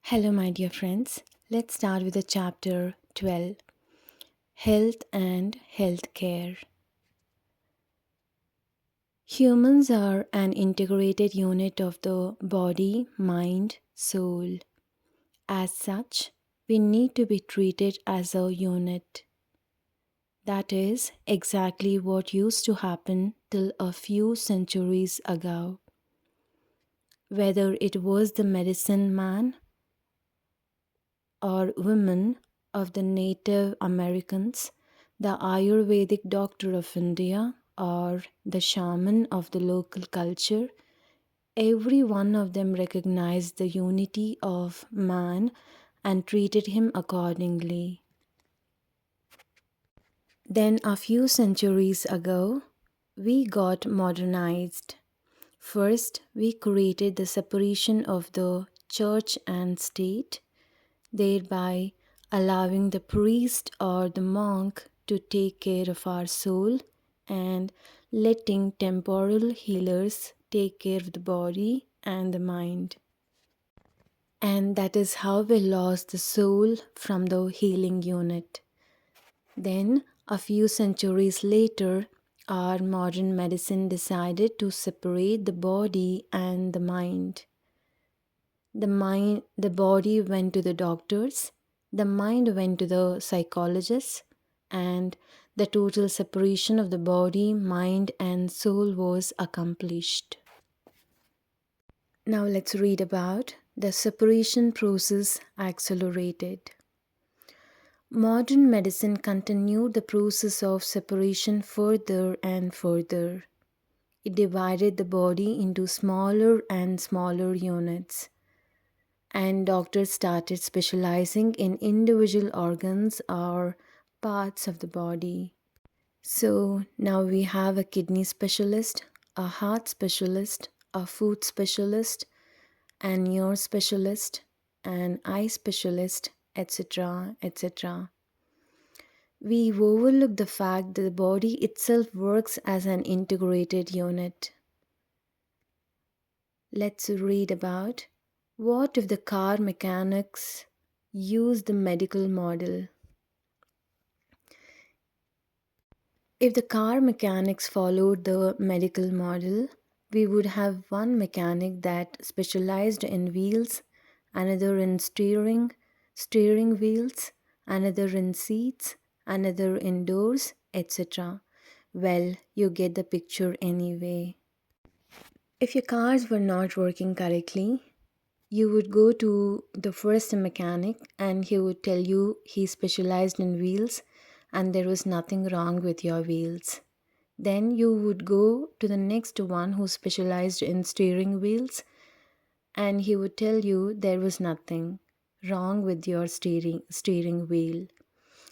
Hello, my dear friends. Let's start with the chapter 12, Health and Healthcare. Humans are an integrated unit of the body, mind, soul. As such, we need to be treated as a unit. That is exactly what used to happen till a few centuries ago. Whether it was the medicine man or women of the Native Americans, the Ayurvedic doctor of India, or the shaman of the local culture, every one of them recognized the unity of man and treated him accordingly. Then, a few centuries ago, we got modernized. First, we created the separation of the church and state, thereby allowing the priest or the monk to take care of our soul and letting temporal healers take care of the body and the mind. And that is how we lost the soul from the healing unit. Then, a few centuries later, our modern medicine decided to separate the body and the mind. The body went to the doctors, the mind went to the psychologists, and the total separation of the body, mind, and soul was accomplished. Now let's read about the separation process accelerated. Modern medicine continued the process of separation further and further. It divided the body into smaller and smaller units, and doctors started specializing in individual organs or parts of the body. So now we have a kidney specialist, a heart specialist, a food specialist, an ear specialist, an eye specialist, etc. etc. We overlook the fact that the body itself works as an integrated unit. Let's read about what if the car mechanics use the medical model. If the car mechanics followed the medical model, we would have one mechanic that specialized in wheels, another in steering wheels, another in seats, another in doors, etc. Well, you get the picture anyway. If your cars were not working correctly, you would go to the first mechanic and he would tell you he specialized in wheels and there was nothing wrong with your wheels. Then you would go to the next one who specialized in steering wheels and he would tell you there was nothing wrong with your steering wheel.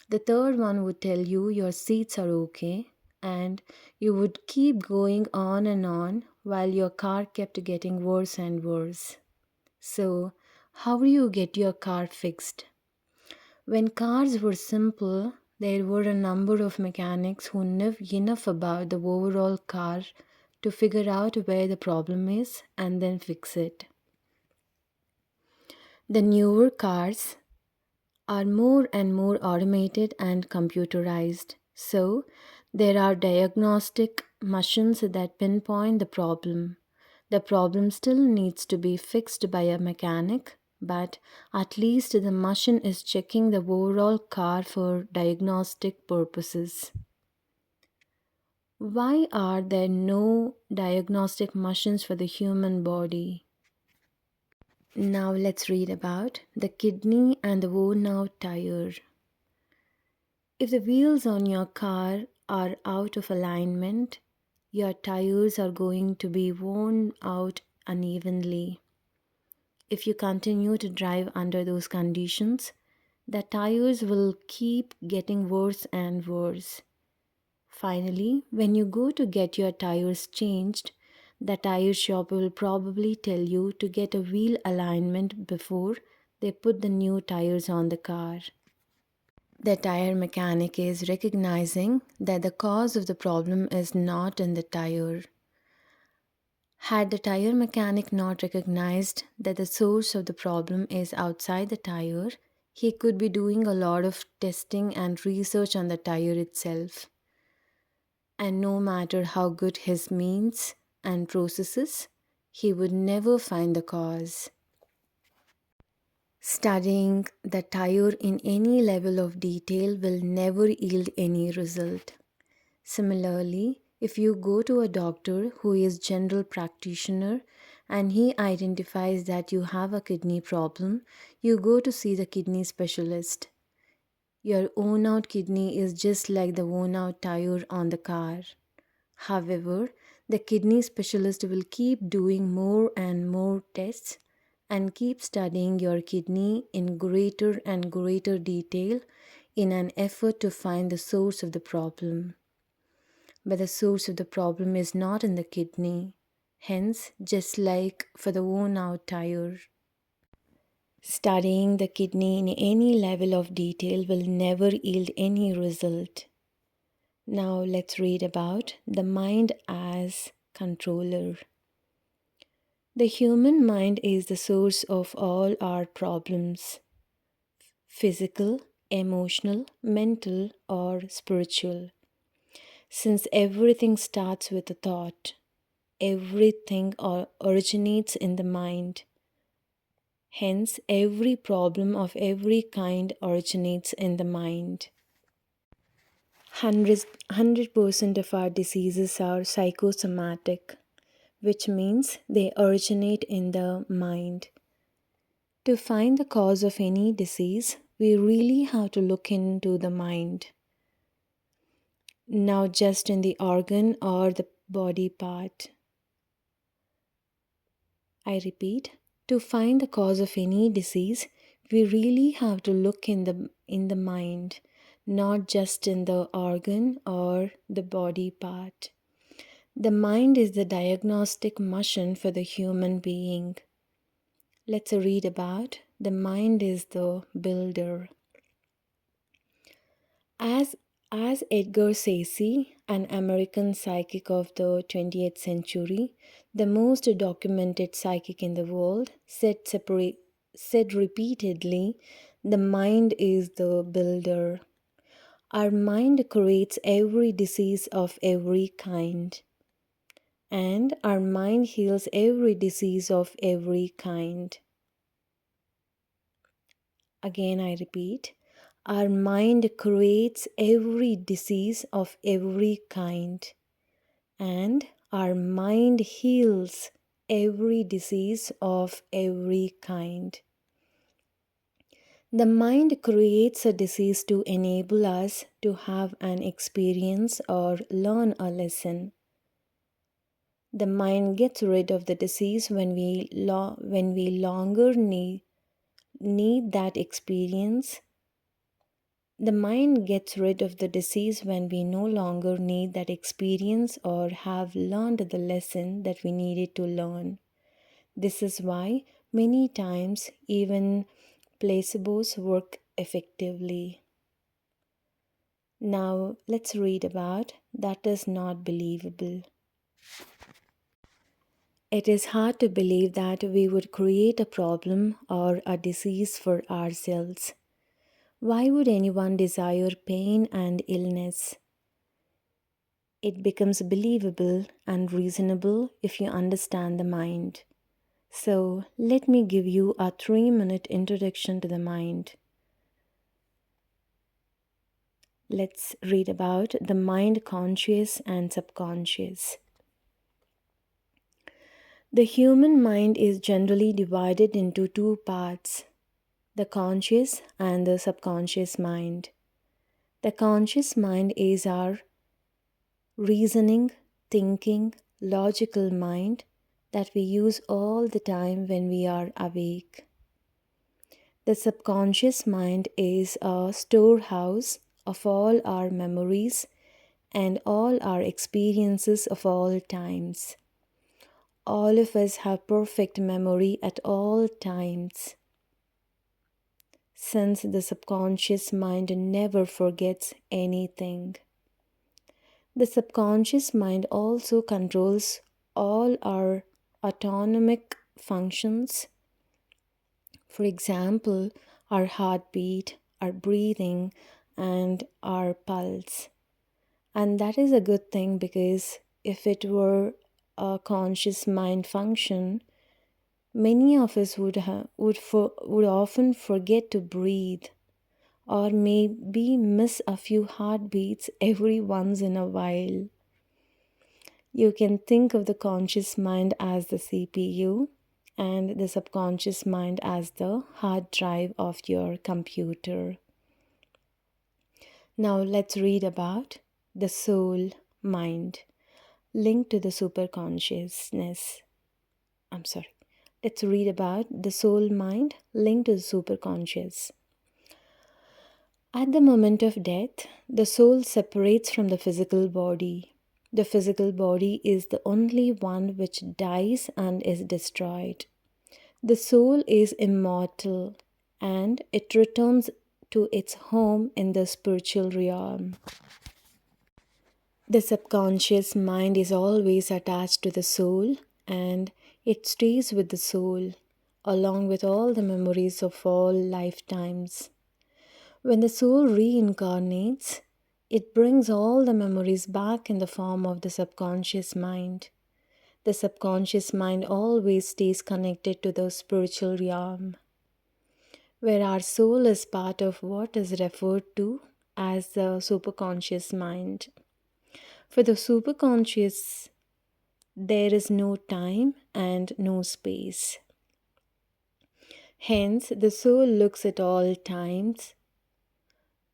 The third one would tell you your seats are okay, and you would keep going on while your car kept getting worse and worse. So, how do you get your car fixed? When cars were simple, there were a number of mechanics who knew enough about the overall car to figure out where the problem is and then fix it. The newer cars are more and more automated and computerized. So, there are diagnostic machines that pinpoint the problem. The problem still needs to be fixed by a mechanic, but at least the machine is checking the overall car for diagnostic purposes. Why are there no diagnostic machines for the human body? Now let's read about the kidney and the worn out tire. If the wheels on your car are out of alignment, your tires are going to be worn out unevenly. If you continue to drive under those conditions, the tires will keep getting worse and worse. Finally, when you go to get your tires changed, the tire shop will probably tell you to get a wheel alignment before they put the new tires on the car. The tire mechanic is recognizing that the cause of the problem is not in the tire. Had the tire mechanic not recognized that the source of the problem is outside the tire, he could be doing a lot of testing and research on the tire itself. And no matter how good his means and processes, he would never find the cause. Studying the tire in any level of detail will never yield any result. Similarly, if you go to a doctor who is general practitioner and he identifies that you have a kidney problem, you go to see the kidney specialist. Your worn out kidney is just like the worn out tire on the car. However, the kidney specialist will keep doing more and more tests and keep studying your kidney in greater and greater detail in an effort to find the source of the problem. But the source of the problem is not in the kidney. Hence, just like for the worn out tire, studying the kidney in any level of detail will never yield any result. Now let's read about the mind as controller. The human mind is the source of all our problems, physical, emotional, mental, or spiritual. Since everything starts with a thought, everything originates in the mind. Hence, every problem of every kind originates in the mind. 100% of our diseases are psychosomatic, which means they originate in the mind. To find the cause of any disease, we really have to look into the mind, not just in the organ or the body part. I repeat, to find the cause of any disease, we really have to look in the mind, not just in the organ or the body part. The mind is the diagnostic machine for the human being. Let's read about the mind is the builder. As as Edgar Sayce, an American psychic of the 20th century, the most documented psychic in the world, said repeatedly, the mind is the builder. Our mind creates every disease of every kind, and our mind heals every disease of every kind. Again, I repeat, our mind creates every disease of every kind, and our mind heals every disease of every kind. The mind creates a disease to enable us to have an experience or learn a lesson. The mind gets rid of the disease when we longer need that experience. The mind gets rid of the disease when we no longer need that experience or have learned the lesson that we needed to learn. This is why many times even placebos work effectively. Now let's read about that is not believable. It is hard to believe that we would create a problem or a disease for ourselves. Why would anyone desire pain and illness? It becomes believable and reasonable if you understand the mind. So, let me give you a 3-minute introduction to the mind. Let's read about the mind conscious and subconscious. The human mind is generally divided into two parts, the conscious and the subconscious mind. The conscious mind is our reasoning, thinking, logical mind that we use all the time when we are awake. The subconscious mind is a storehouse of all our memories and all our experiences of all times. All of us have perfect memory at all times, since the subconscious mind never forgets anything. The subconscious mind also controls all our autonomic functions, for example, our heartbeat, our breathing, and our pulse. And that is a good thing because if it were a conscious mind function, many of us would often forget to breathe or maybe miss a few heartbeats every once in a while. You can think of the conscious mind as the CPU and the subconscious mind as the hard drive of your computer. Now let's read about the soul mind linked to the superconsciousness. I'm sorry. Let's read about the soul mind linked to the superconscious. At the moment of death, the soul separates from the physical body. The physical body is the only one which dies and is destroyed. The soul is immortal and it returns to its home in the spiritual realm. The subconscious mind is always attached to the soul and it stays with the soul along with all the memories of all lifetimes. When the soul reincarnates, it brings all the memories back in the form of the subconscious mind. The subconscious mind always stays connected to the spiritual realm, where our soul is part of what is referred to as the superconscious mind. For the superconscious, there is no time and no space. Hence, the soul looks at all times.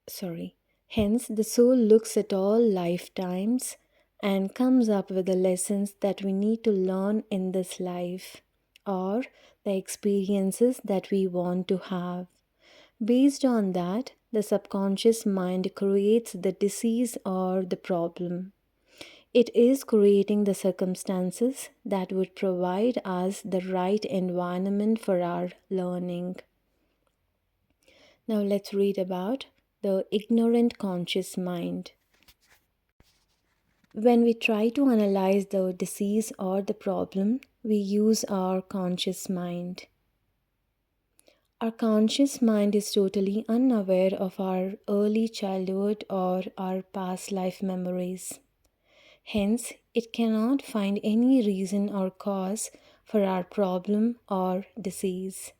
Sorry. Hence, the soul looks at all lifetimes and comes up with the lessons that we need to learn in this life or the experiences that we want to have. Based on that, the subconscious mind creates the disease or the problem. It is creating the circumstances that would provide us the right environment for our learning. Now let's read about the ignorant conscious mind. When we try to analyze the disease or the problem, we use our conscious mind. Our conscious mind is totally unaware of our early childhood or our past life memories. Hence, it cannot find any reason or cause for our problem or disease.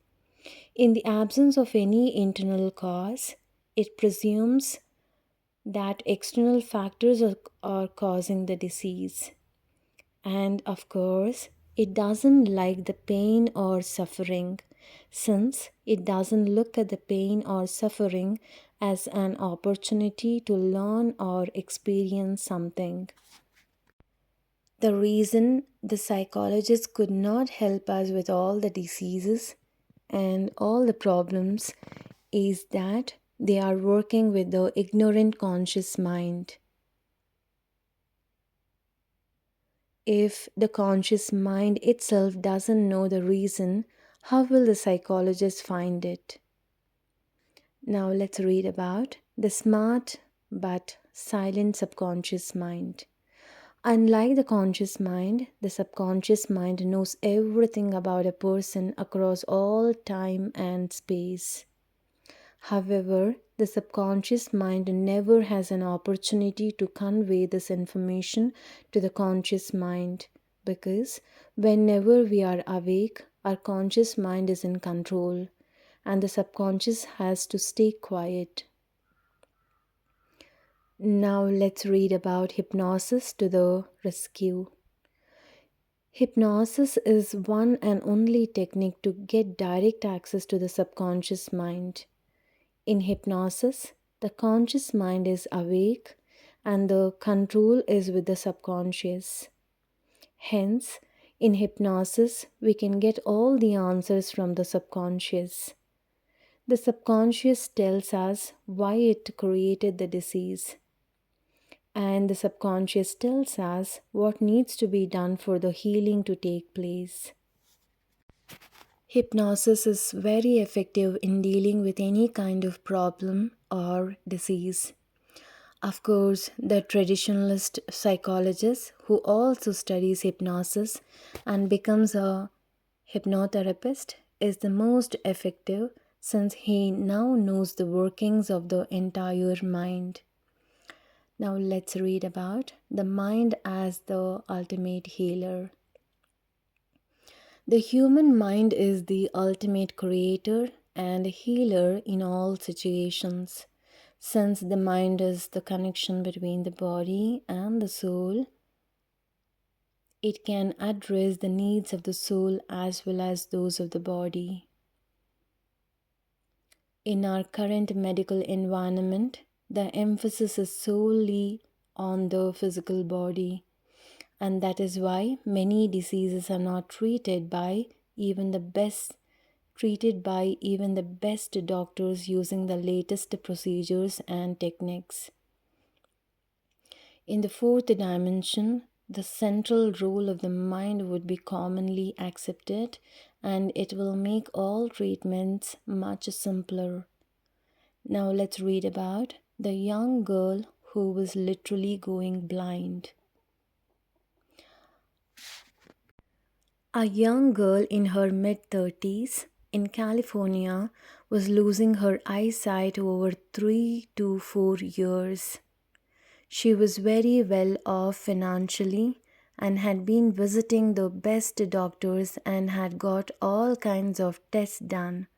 In the absence of any internal cause, it presumes that external factors are causing the disease. And of course, it doesn't like the pain or suffering, since it doesn't look at the pain or suffering as an opportunity to learn or experience something. The reason the psychologists could not help us with all the diseases and all the problems is that they are working with the ignorant conscious mind. If the conscious mind itself doesn't know the reason, how will the psychologist find it? Now let's read about the smart but silent subconscious mind. Unlike the conscious mind, the subconscious mind knows everything about a person across all time and space. However, the subconscious mind never has an opportunity to convey this information to the conscious mind because whenever we are awake, our conscious mind is in control and the subconscious has to stay quiet. Now let's read about hypnosis to the rescue. Hypnosis is one and only technique to get direct access to the subconscious mind. In hypnosis, the conscious mind is awake and the control is with the subconscious. Hence, in hypnosis, we can get all the answers from the subconscious. The subconscious tells us why it created the disease, and the subconscious tells us what needs to be done for the healing to take place. Hypnosis is very effective in dealing with any kind of problem or disease. Of course, the traditionalist psychologist who also studies hypnosis and becomes a hypnotherapist is the most effective since he now knows the workings of the entire mind. Now let's read about the mind as the ultimate healer. The human mind is the ultimate creator and healer in all situations. Since the mind is the connection between the body and the soul, it can address the needs of the soul as well as those of the body. In our current medical environment, the emphasis is solely on the physical body, and that is why many diseases are not even the best treated by even the best doctors using the latest procedures and techniques. In the fourth dimension, the central role of the mind would be commonly accepted and it will make all treatments much simpler. Now let's read about the young girl who was literally going blind. A young girl in her mid 30s in California was losing her eyesight over 3 to 4 years. She was very well off financially and had been visiting the best doctors and had got all kinds of tests done.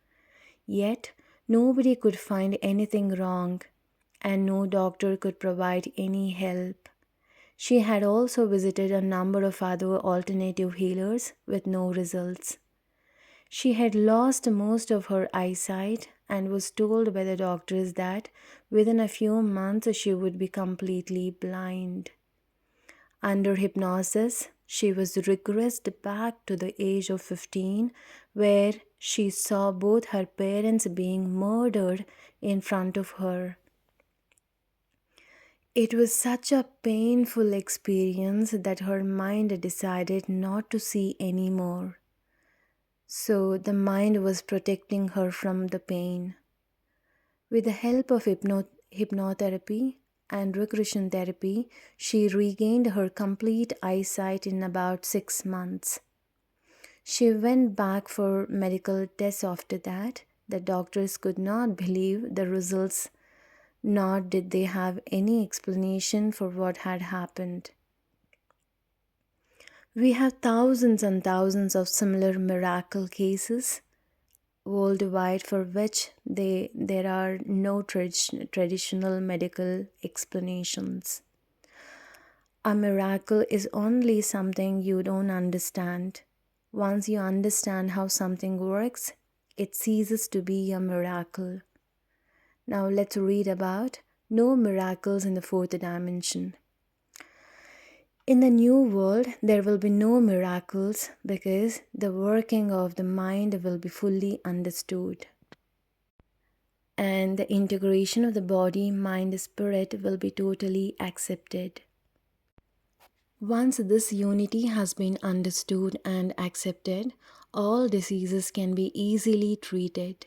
Yet, nobody could find anything wrong, and no doctor could provide any help. She had also visited a number of other alternative healers with no results. She had lost most of her eyesight and was told by the doctors that within a few months she would be completely blind. Under hypnosis, she was regressed back to the age of 15, where she saw both her parents being murdered in front of her. It was such a painful experience that her mind decided not to see anymore. So the mind was protecting her from the pain. With the help of hypnotherapy and regression therapy, she regained her complete eyesight in about 6 months. She went back for medical tests after that. The doctors could not believe the results, nor did they have any explanation for what had happened. We have thousands and thousands of similar miracle cases worldwide for which there are no traditional medical explanations. A miracle is only something you don't understand. Once you understand how something works, it ceases to be a miracle. Now let's read about no miracles in the fourth dimension. In the new world, there will be no miracles because the working of the mind will be fully understood. And the integration of the body, mind, spirit will be totally accepted. Once this unity has been understood and accepted, all diseases can be easily treated.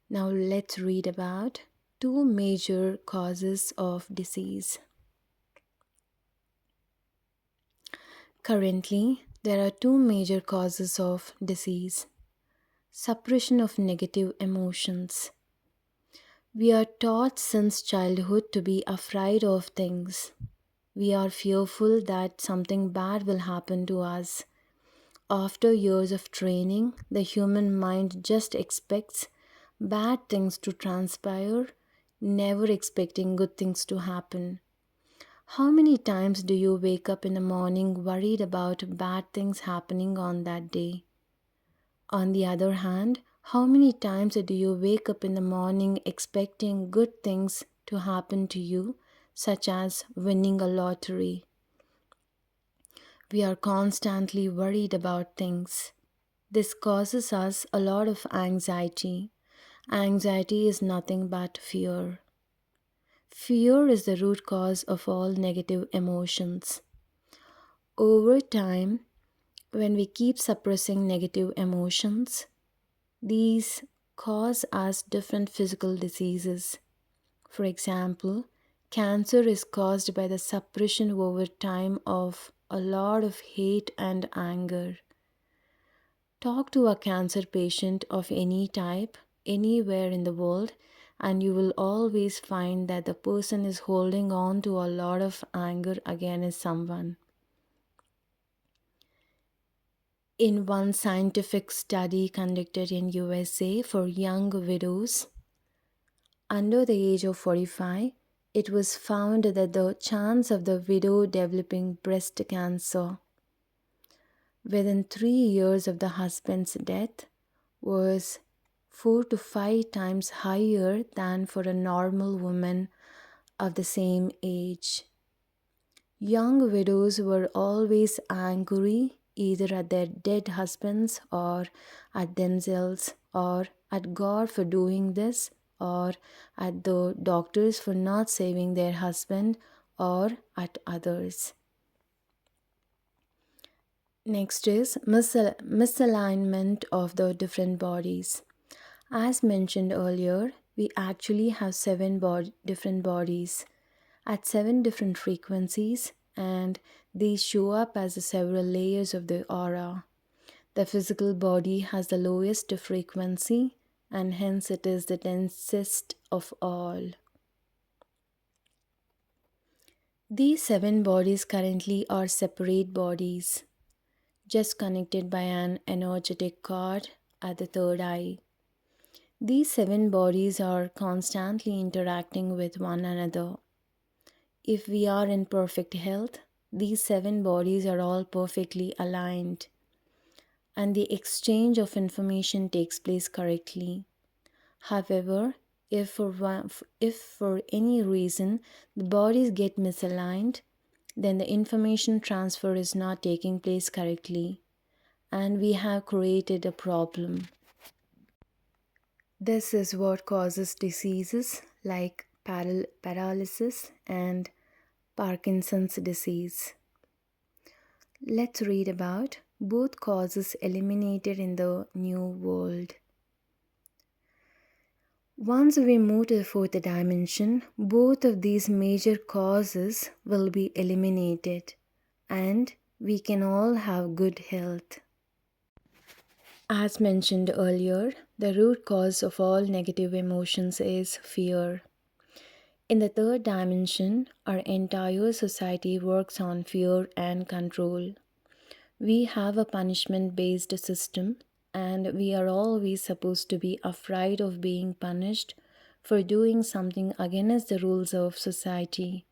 Now let's read about two major causes of disease. Currently, there are two major causes of disease. Suppression of negative emotions. We are taught since childhood to be afraid of things. We are fearful that something bad will happen to us. After years of training, the human mind just expects bad things to transpire, never expecting good things to happen. How many times do you wake up in the morning worried about bad things happening on that day? On the other hand, how many times do you wake up in the morning expecting good things to happen to you, such as winning a lottery? We are constantly worried about things. This causes us a lot of anxiety. Anxiety is nothing but fear. Fear is the root cause of all negative emotions. Over time, when we keep suppressing negative emotions, these cause us different physical diseases. For example, Cancer is caused by the suppression over time of a lot of hate and anger. Talk to a cancer patient of any type, anywhere in the world, and you will always find that the person is holding on to a lot of anger against someone. In one scientific study conducted in USA for young widows under the age of 45, it was found that the chance of the widow developing breast cancer within 3 years of the husband's death was 4 to 5 times higher than for a normal woman of the same age. Young widows were always angry either at their dead husbands or at themselves or at God for doing this or at the doctors for not saving their husband or at others. Next is misalignment of the different bodies. As mentioned earlier, we actually have different bodies at seven different frequencies, and these show up as the several layers of the aura. The physical body has the lowest frequency, and hence it is the densest of all. These seven bodies currently are separate bodies, just connected by an energetic cord at the third eye. These seven bodies are constantly interacting with one another. If we are in perfect health, these seven bodies are all perfectly aligned and the exchange of information takes place correctly. However, if for any reason the bodies get misaligned, then the information transfer is not taking place correctly and we have created a problem. This is what causes diseases like paralysis and Parkinson's disease. Let's read about both causes eliminated in the new world. Once we move to the fourth dimension, both of these major causes will be eliminated and we can all have good health. As mentioned earlier, the root cause of all negative emotions is fear. In the third dimension, our entire society works on fear and control. We have a punishment based system, and we are always supposed to be afraid of being punished for doing something against the rules of society.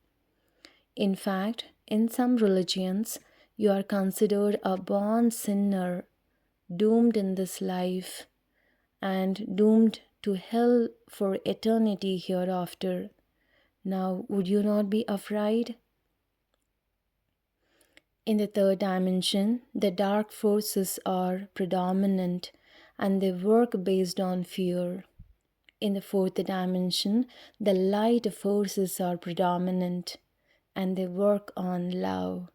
In fact, in some religions, you are considered a born sinner, doomed in this life, and doomed to hell for eternity hereafter. Now, would you not be afraid? In the third dimension, the dark forces are predominant and they work based on fear. In the fourth dimension, the light forces are predominant and they work on love.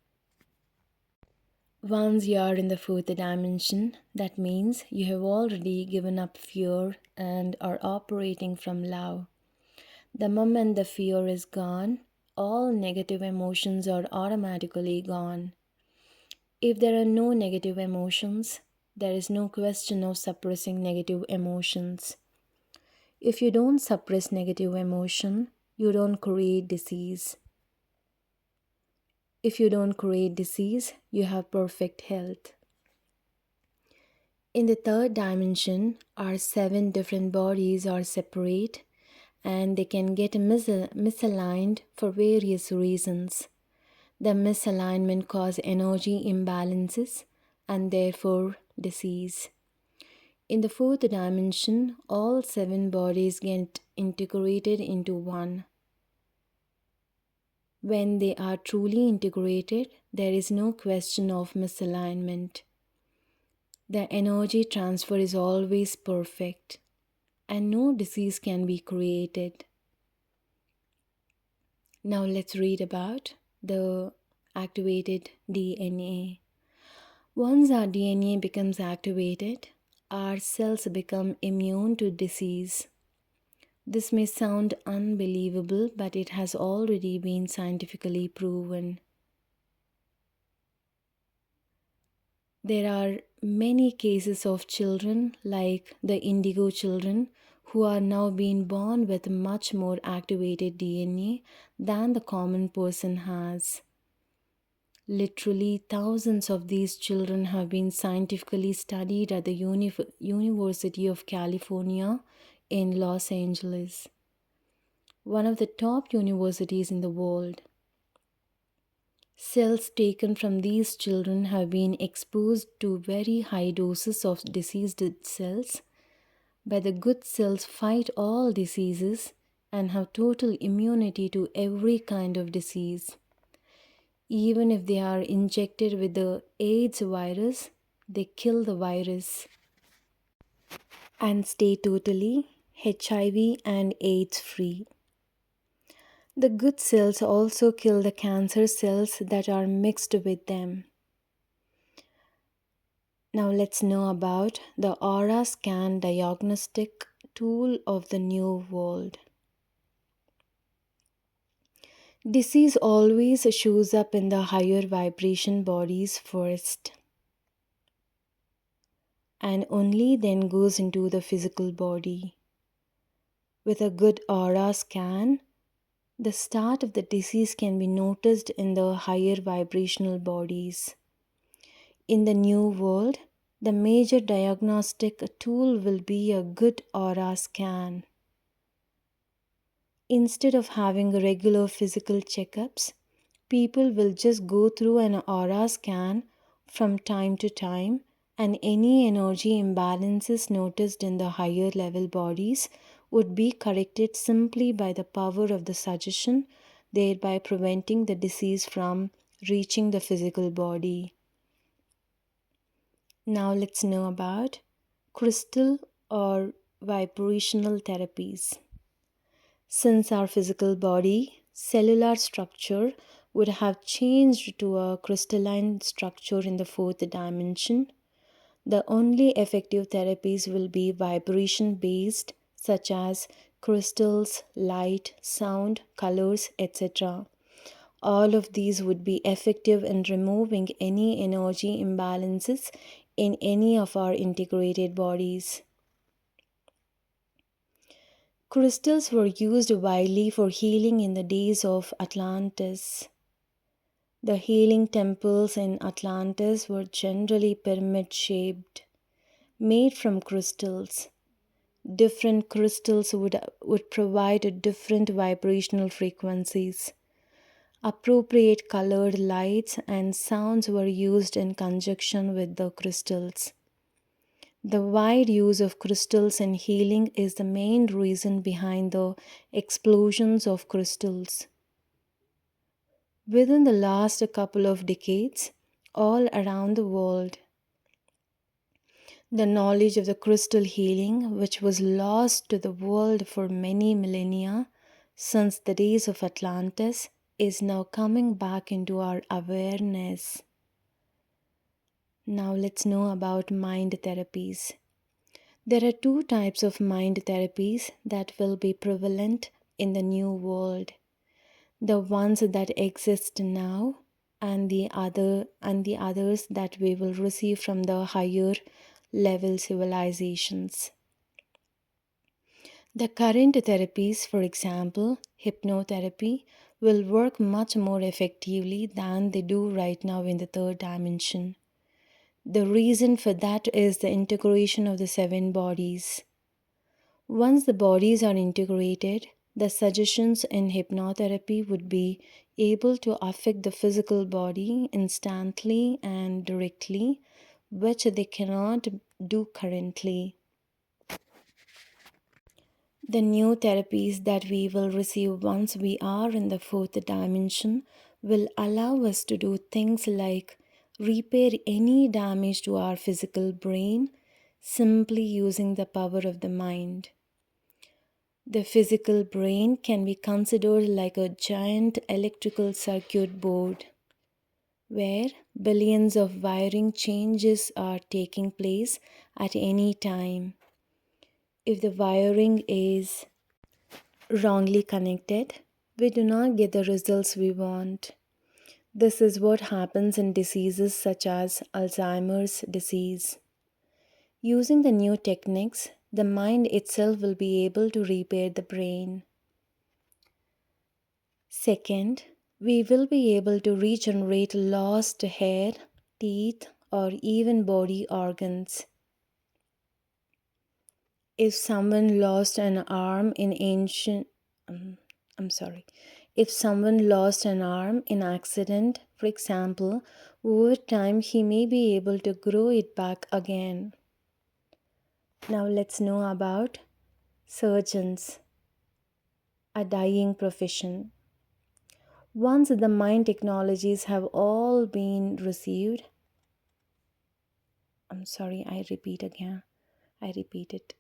Once you are in the fourth dimension, that means you have already given up fear and are operating from love. The moment the fear is gone, all negative emotions are automatically gone. If there are no negative emotions, there is no question of suppressing negative emotions. If you don't suppress negative emotion, you don't create disease. If you don't create disease, you have perfect health. In the third dimension, our seven different bodies are separate and they can get misaligned for various reasons. The misalignment cause energy imbalances and therefore disease. In the fourth dimension, all seven bodies get integrated into one. When they are truly integrated, there is no question of misalignment. The energy transfer is always perfect and no disease can be created. Now let's read about the activated DNA. Once our DNA becomes activated, our cells become immune to disease. This may sound unbelievable, but it has already been scientifically proven. There are many cases of children, like the indigo children, who are now being born with much more activated DNA than the common person has. Literally, thousands of these children have been scientifically studied at the University of California in Los Angeles, one of the top universities in the world. Cells taken from these children have been exposed to very high doses of diseased cells, but the good cells fight all diseases and have total immunity to every kind of disease. Even if they are injected with the AIDS virus, they kill the virus and stay totally HIV and AIDS free. The good cells also kill the cancer cells that are mixed with them. Now let's know about the aura scan diagnostic tool of the new world. Disease always shows up in the higher vibration bodies first and only then goes into the physical body. With a good aura scan, the start of the disease can be noticed in the higher vibrational bodies. In the new world, the major diagnostic tool will be a good aura scan. Instead of having regular physical checkups, people will just go through an aura scan from time to time, and any energy imbalances noticed in the higher level bodies would be corrected simply by the power of the suggestion, thereby preventing the disease from reaching the physical body. Now let's know about crystal or vibrational therapies. Since our physical body, cellular structure would have changed to a crystalline structure in the fourth dimension, the only effective therapies will be vibration based, such as crystals, light, sound, colors, etc. All of these would be effective in removing any energy imbalances in any of our integrated bodies. Crystals were used widely for healing in the days of Atlantis. The healing temples in Atlantis were generally pyramid shaped, made from crystals. Different crystals would provide different vibrational frequencies. Appropriate colored lights and sounds were used in conjunction with the crystals. The wide use of crystals in healing is the main reason behind the explosions of crystals. Within the last couple of decades, all around the world, the knowledge of the crystal healing, which was lost to the world for many millennia since the days of Atlantis, is now coming back into our awareness. Now let's know about mind therapies. There are two types of mind therapies that will be prevalent in the new world. The ones that exist now and the others that we will receive from the higher level civilizations. The current therapies, for example, hypnotherapy, will work much more effectively than they do right now in the third dimension. The reason for that is the integration of the seven bodies. Once the bodies are integrated, the suggestions in hypnotherapy would be able to affect the physical body instantly and directly, which they cannot do currently. The new therapies that we will receive once we are in the fourth dimension will allow us to do things like repair any damage to our physical brain simply using the power of the mind. The physical brain can be considered like a giant electrical circuit board where billions of wiring changes are taking place at any time. If the wiring is wrongly connected, we do not get the results we want. This is what happens in diseases such as Alzheimer's disease. Using the new techniques, the mind itself will be able to repair the brain. Second, we will be able to regenerate lost hair, teeth, or even body organs. If someone lost an arm in ancient um, I'm sorry. If someone lost an arm in accident, for example, over time he may be able to grow it back again. Now let's know about surgeons, a dying profession. Once the mind technologies have all been received, I'm sorry, I repeat it.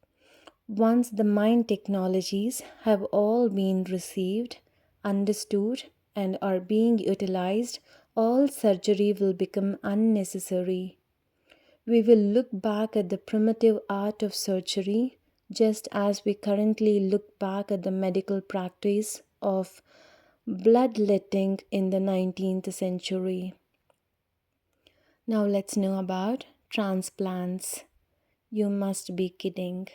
Once the mind technologies have all been received, understood, and are being utilized, all surgery will become unnecessary. We will look back at the primitive art of surgery just as we currently look back at the medical practice of bloodletting in the 19th century. Now let's know about transplants. You must be kidding.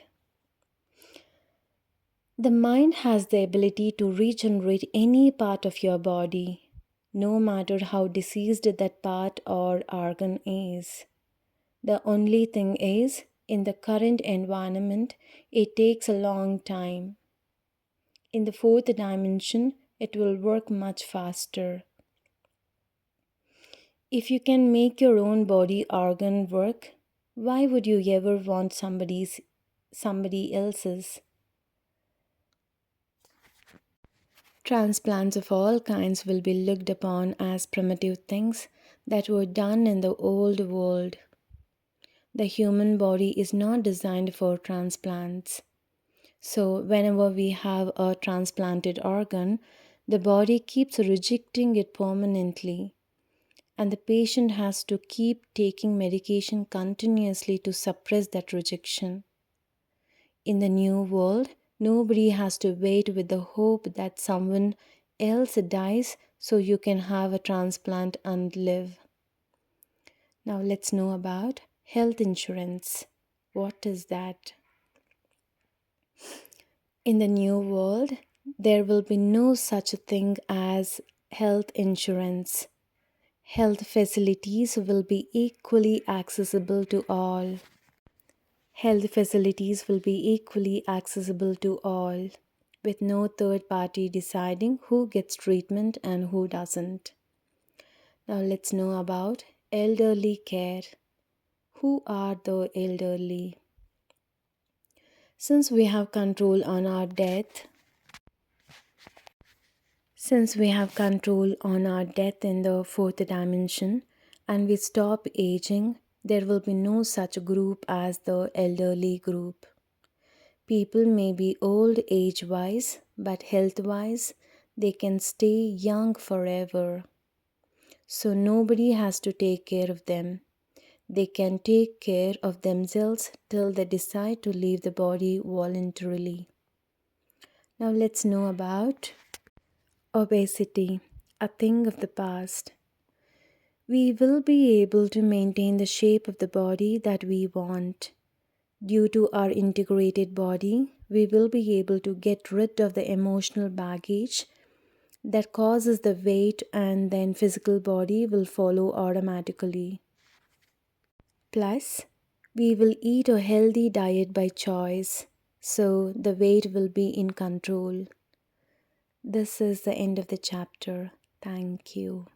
The mind has the ability to regenerate any part of your body, no matter how diseased that part or organ is. The only thing is, in the current environment, it takes a long time. In the fourth dimension, it will work much faster. If you can make your own body organ work, why would you ever want somebody else's? Transplants of all kinds will be looked upon as primitive things that were done in the old world. The human body is not designed for transplants. So, whenever we have a transplanted organ, the body keeps rejecting it permanently, and the patient has to keep taking medication continuously to suppress that rejection. In the new world, nobody has to wait with the hope that someone else dies so you can have a transplant and live. Now, let's know about health insurance. What is that? In the new world, there will be no such a thing as health insurance. Health facilities will be equally accessible to all. Health facilities will be equally accessible to all, with no third party deciding who gets treatment and who doesn't. Now let's know about elderly care. Who are the elderly? Since we have control on our death, Since we have control on our death in the fourth dimension and we stop aging, there will be no such group as the elderly group. People may be old age wise, but health wise, they can stay young forever. So nobody has to take care of them. They can take care of themselves till they decide to leave the body voluntarily. Now let's know about obesity, a thing of the past. We will be able to maintain the shape of the body that we want. Due to our integrated body, we will be able to get rid of the emotional baggage that causes the weight, and then physical body will follow automatically. Plus, we will eat a healthy diet by choice, so the weight will be in control. This is the end of the chapter. Thank you.